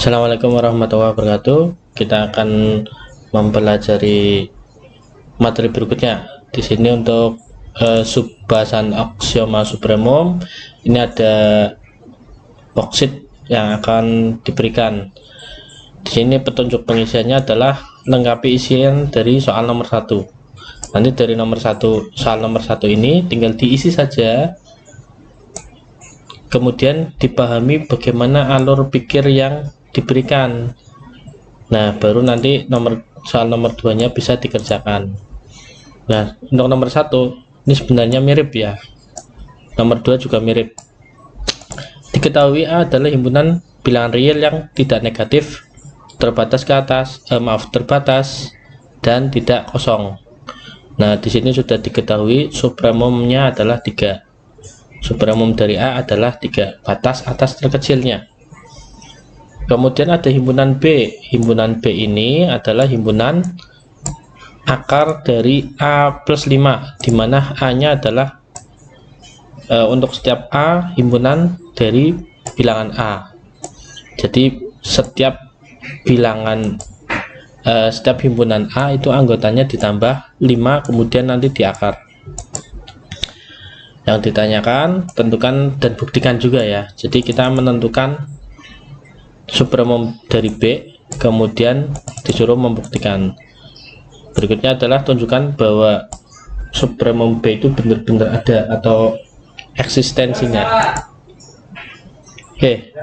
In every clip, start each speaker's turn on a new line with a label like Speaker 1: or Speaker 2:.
Speaker 1: Assalamualaikum warahmatullahi wabarakatuh. Kita akan mempelajari materi berikutnya. Di sini untuk subbahasan aksioma supremum, ini ada worksheet yang akan diberikan. Di sini petunjuk pengisiannya adalah lengkapi isian dari soal nomor 1. Nanti dari soal nomor 1 ini tinggal diisi saja. Kemudian dipahami bagaimana alur pikir yang diberikan. Nah, baru nanti soal nomor 2 nya bisa dikerjakan. Nah, untuk nomor 1 ini sebenarnya mirip ya, nomor 2 juga mirip. Diketahui A adalah himpunan bilangan real yang tidak negatif, terbatas ke atas, terbatas dan tidak kosong. Nah, di sini sudah diketahui supremumnya adalah 3. Supremum dari A adalah 3, batas atas terkecilnya. Kemudian ada himpunan B. Himpunan B ini adalah himpunan akar dari A plus 5, di mana A nya adalah untuk setiap A himpunan dari bilangan A. Jadi setiap himpunan A itu anggotanya ditambah 5, kemudian nanti di akar. Yang ditanyakan tentukan dan buktikan juga ya. Jadi kita menentukan supremum dari B, kemudian disuruh membuktikan. Berikutnya adalah tunjukkan bahwa supremum B itu benar-benar ada atau eksistensinya. Oke,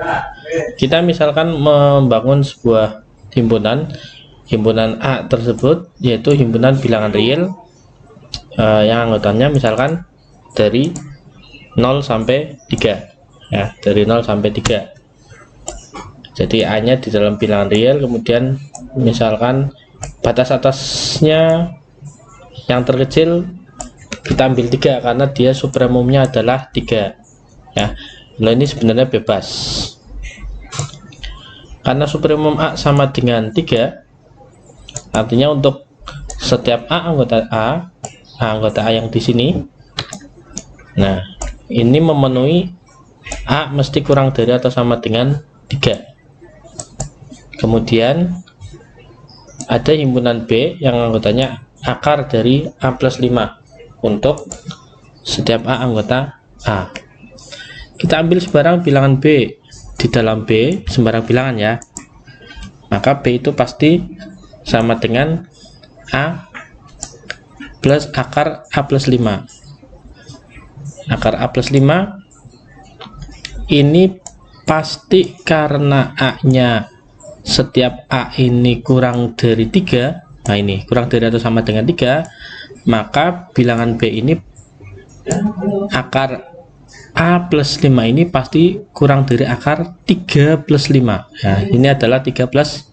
Speaker 1: kita misalkan membangun sebuah himpunan A tersebut yaitu himpunan bilangan real yang anggotanya misalkan dari 0 sampai 3 ya, dari 0 sampai 3. Jadi A nya di dalam bilangan real, kemudian misalkan batas atasnya yang terkecil kita ambil 3 karena dia supremumnya adalah 3 ya. Nah, ini sebenarnya bebas karena supremum A sama dengan 3, artinya untuk setiap anggota A yang di sini, nah ini memenuhi A mesti kurang dari atau sama dengan 3. Kemudian ada himpunan B yang anggotanya akar dari A plus 5 untuk setiap A anggota A. Kita ambil sembarang bilangan B di dalam B, sembarang bilangan ya, maka B itu pasti sama dengan A plus akar A plus 5. Akar A plus 5 ini pasti karena A nya setiap A ini kurang dari 3, nah ini kurang dari atau sama dengan 3, maka bilangan B ini akar A plus 5 ini pasti kurang dari akar 3 plus 5. Nah, ini adalah 3 plus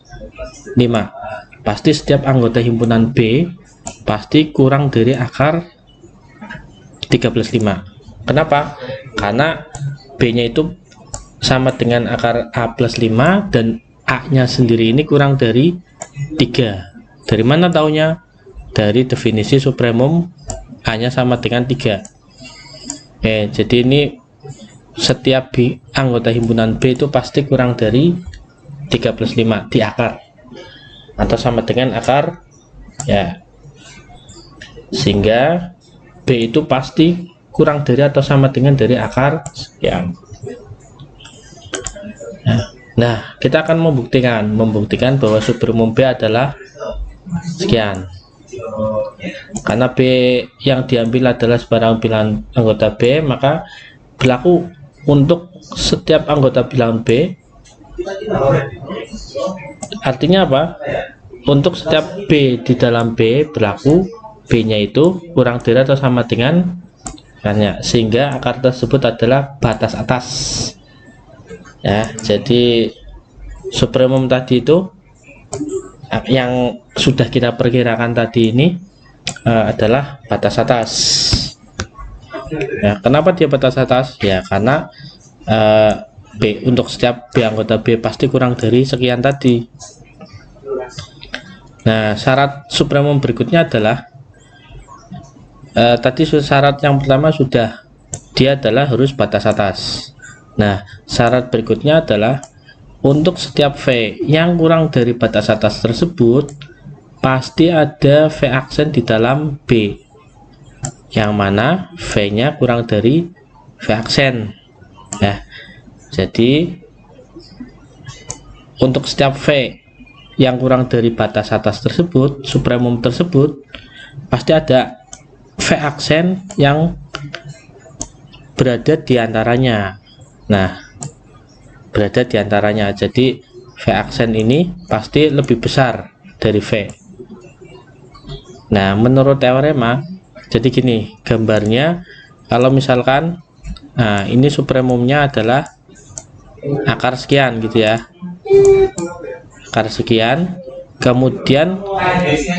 Speaker 1: 5. Pasti setiap anggota himpunan B pasti kurang dari akar 3 plus 5. Kenapa? Karena B nya itu sama dengan akar A plus 5 dan A nya sendiri ini kurang dari 3. Dari mana taunya? Dari definisi supremum A nya sama dengan 3. Jadi ini setiap anggota himpunan B itu pasti kurang dari 3 plus 5 di akar atau sama dengan akar ya, sehingga B itu pasti kurang dari atau sama dengan dari akar sekian. Nah, kita akan membuktikan bahwa supremum B adalah sekian. Karena B yang diambil adalah sebarang bilangan anggota B, maka berlaku untuk setiap anggota bilangan B. Artinya apa? Untuk setiap B di dalam B berlaku B nya itu kurang dari atau sama dengan akarnya, sehingga akar tersebut adalah batas atas ya. Jadi supremum tadi itu yang sudah kita perkirakan tadi ini adalah batas atas ya. Kenapa dia batas atas? Ya karena B untuk setiap B anggota B pasti kurang dari sekian tadi. Nah, syarat supremum berikutnya adalah tadi syarat yang pertama dia adalah harus batas atas. Nah, syarat berikutnya adalah untuk setiap V yang kurang dari batas atas tersebut pasti ada V aksen di dalam B, yang mana V nya kurang dari V aksen ya. Jadi untuk setiap V yang kurang dari batas atas tersebut, supremum tersebut, pasti ada V aksen yang berada di antaranya. Nah, berada di antaranya. Jadi V aksen ini pasti lebih besar dari V. Nah, menurut teorema, jadi gini gambarnya, kalau misalkan ini supremumnya adalah akar sekian gitu ya, akar sekian. Kemudian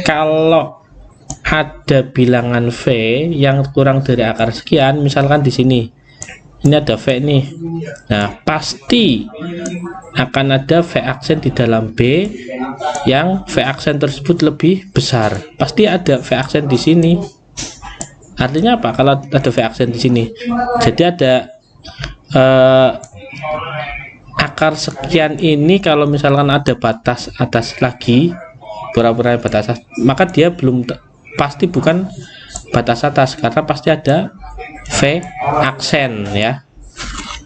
Speaker 1: kalau ada bilangan V yang kurang dari akar sekian, misalkan di sini ini ada V nih, nah pasti akan ada V aksen di dalam B yang V aksen tersebut lebih besar. Pasti ada V aksen di sini. Artinya apa kalau ada V aksen di sini? Jadi ada akar sekian ini, kalau misalkan ada batas atas lagi, pura-pura batas atas, maka dia belum pasti bukan batas atas, karena pasti ada V aksen ya.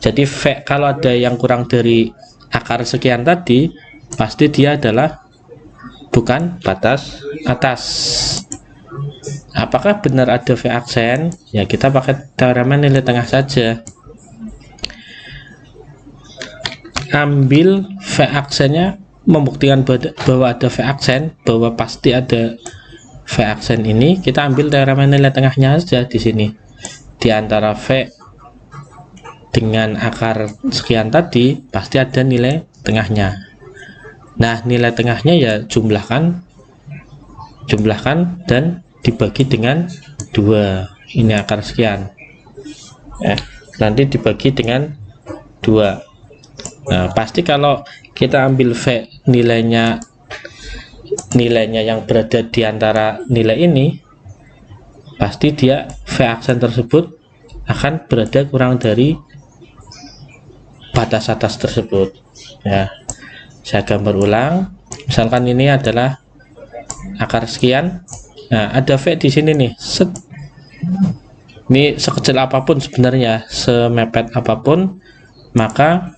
Speaker 1: Jadi V, kalau ada yang kurang dari akar sekian tadi, pasti dia adalah bukan batas atas. Apakah benar ada V aksen? Ya kita pakai teorema nilai tengah saja. Ambil V aksennya, membuktikan bahwa ada V aksen, bahwa pasti ada V aksen ini, kita ambil teorema nilai tengahnya saja di sini. Di antara V dengan akar sekian tadi pasti ada nilai tengahnya. Nah, nilai tengahnya ya jumlahkan dan dibagi dengan 2. Ini akar sekian. Nanti dibagi dengan 2. Nah, pasti kalau kita ambil V nilainya yang berada di antara nilai ini, pasti dia V aksen tersebut akan berada kurang dari batas atas tersebut ya. Saya gambar ulang, misalkan ini adalah akar sekian. Nah, ada V di sini nih, set. Ini sekecil apapun sebenarnya, semepet apapun, maka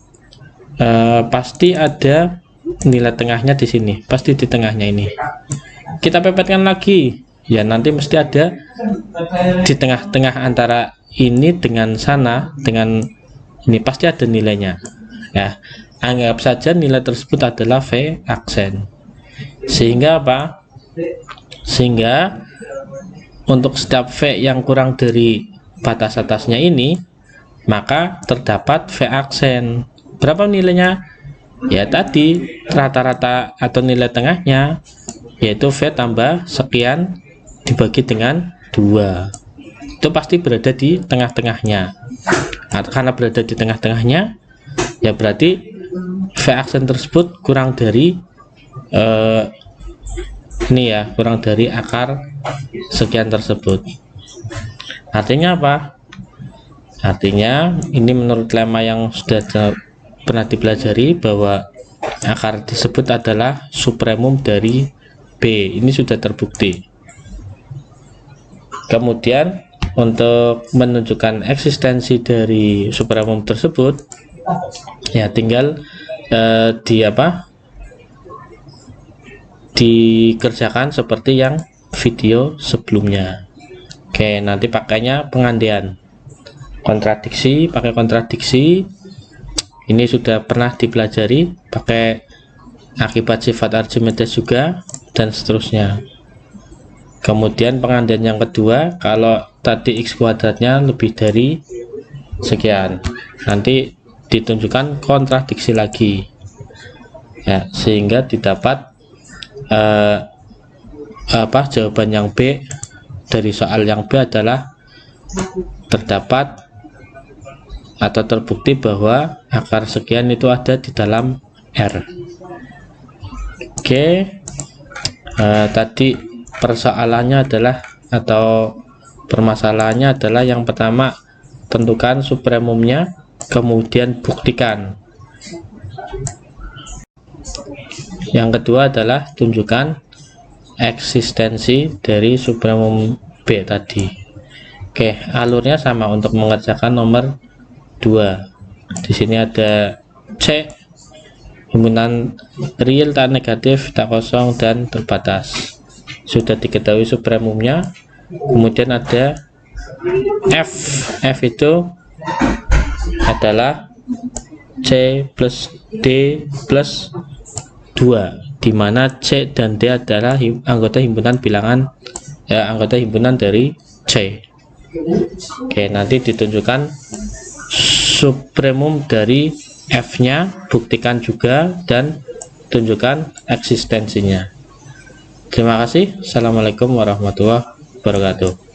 Speaker 1: pasti ada nilai tengahnya di sini, pasti di tengahnya ini. Kita pepetkan lagi, ya nanti mesti ada di tengah-tengah antara ini dengan sana, dengan ini pasti ada nilainya ya. Anggap saja nilai tersebut adalah V aksen. Sehingga apa? Sehingga untuk setiap V yang kurang dari batas atasnya ini, maka terdapat V aksen. Berapa nilainya? Ya tadi rata-rata atau nilai tengahnya, yaitu V tambah sekian dibagi dengan 2. Itu pasti berada di tengah-tengahnya. Nah, karena berada di tengah-tengahnya, ya berarti V aksen tersebut kurang dari ini ya, kurang dari akar sekian tersebut. Artinya apa? Artinya ini menurut lemma yang sudah pernah dipelajari, bahwa akar tersebut adalah supremum dari B. Ini sudah terbukti. Kemudian untuk menunjukkan eksistensi dari supremum tersebut, ya tinggal dikerjakan seperti yang video sebelumnya. Oke, nanti pakainya pengandian, kontradiksi, pakai kontradiksi. Ini sudah pernah dipelajari, pakai akibat sifat Archimedes juga, dan seterusnya. Kemudian pengandian yang kedua, kalau tadi x kuadratnya lebih dari sekian, nanti ditunjukkan kontradiksi lagi ya, sehingga didapat jawaban yang B dari soal yang B adalah terdapat atau terbukti bahwa akar sekian itu ada di dalam R. Oke, tadi persoalannya adalah, atau permasalahannya adalah, yang pertama tentukan supremumnya, kemudian buktikan Yang kedua adalah tunjukkan eksistensi dari supremum B tadi. Oke, alurnya sama untuk mengerjakan nomor 2. Di sini ada C, himpunan real tak negatif, tak kosong, dan terbatas. Sudah diketahui supremumnya. Kemudian ada F. F itu adalah C plus D plus 2, di mana C dan D adalah anggota himpunan bilangan, anggota himpunan dari C. Oke, nanti ditunjukkan supremum dari F-nya, buktikan juga dan tunjukkan eksistensinya. Terima kasih. Assalamualaikum warahmatullahi wabarakatuh.